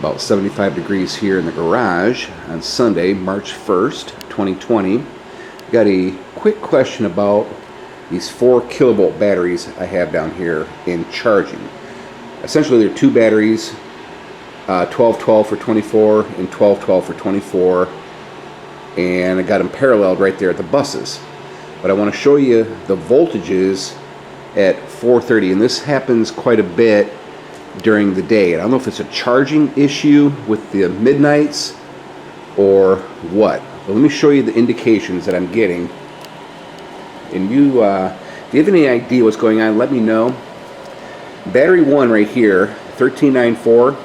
About 75 degrees here in the garage on Sunday, March 1st, 2020. Got a quick question about these 4 kilovolt batteries I have down here in charging. Essentially, they're 2 batteries, 1212 for 24 and 1212 for 24, and I got them paralleled right there at the buses. But I want to show you the voltages at 4:30, and this happens quite a bit during the day. I don't know if it's a charging issue with the midnights or what. But let me show you the indications that I'm getting. And you, if you have any idea what's going on, let me know. Battery 1 right here, 1394.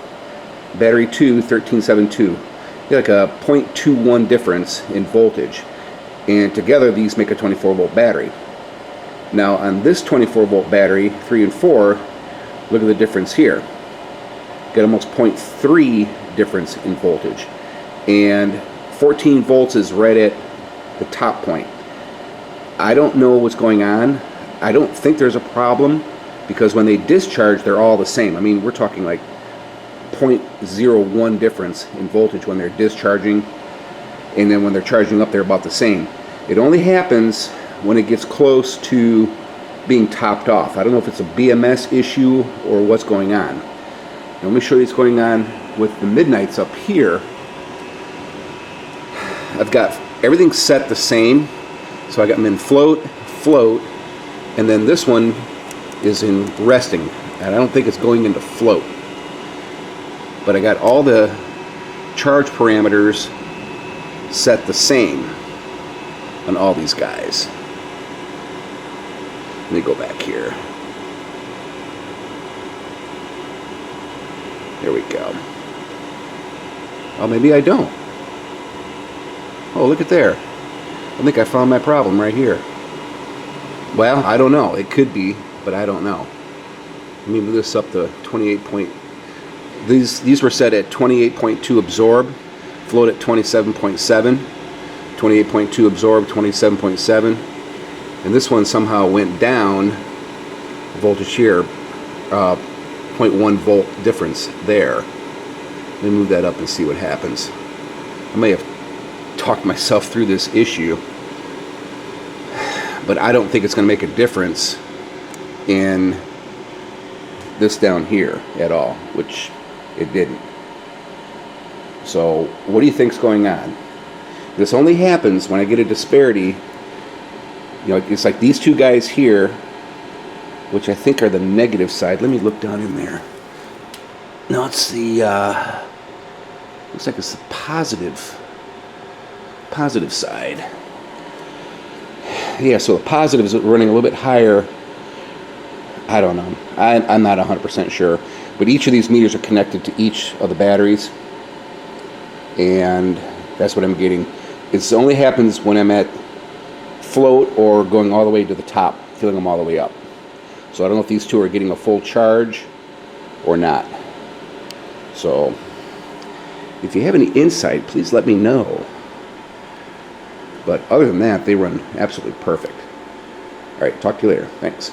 Battery 2, 1372. Like a 0.21 difference in voltage. And together these make a 24 volt battery. Now on this 24 volt battery, 3 and 4, look at the difference here. Got almost 0.3 difference in voltage. And 14 volts is right at the top point. I don't know what's going on. I don't think there's a problem, because when they discharge, they're all the same. I mean, we're talking like 0.01 difference in voltage when they're discharging, and then when they're charging up, they're about the same. It only happens when it gets close to being topped off. I don't know if it's a BMS issue or what's going on. Now, let me show you what's going on with the midnights up here. I've got everything set the same. So I got them in float, and then this one is in resting. And I don't think it's going into float. But I got all the charge parameters set the same on all these guys. Let me go back here. There we go. Oh, maybe I don't. Oh, look at there. I think I found my problem right here. Well, I don't know. It could be, but I don't know. Let me move this up to 28 point. These were set at 28.2 absorb, float at 27.7, 28.2 absorb, 27.7. And this one somehow went down, voltage here, 0.1 volt difference there. Let me move that up and see what happens. I may have talked myself through this issue, but I don't think it's going to make a difference in this down here at all, which it didn't. So what do you think's going on? This only happens when I get a disparity. You know, it's like these two guys here, which I think are the negative side. Let me look down in there. No, it's the looks like it's the positive side. Yeah, so the positive is running a little bit higher. I don't know. I'm not 100% sure. But each of these meters are connected to each of the batteries. And that's what I'm getting. It only happens when I'm at float or going all the way to the top, filling them all the way up. So I don't know if these two are getting a full charge or not. So if you have any insight, please let me know. But other than that, they run absolutely perfect. All right, talk to you later. Thanks.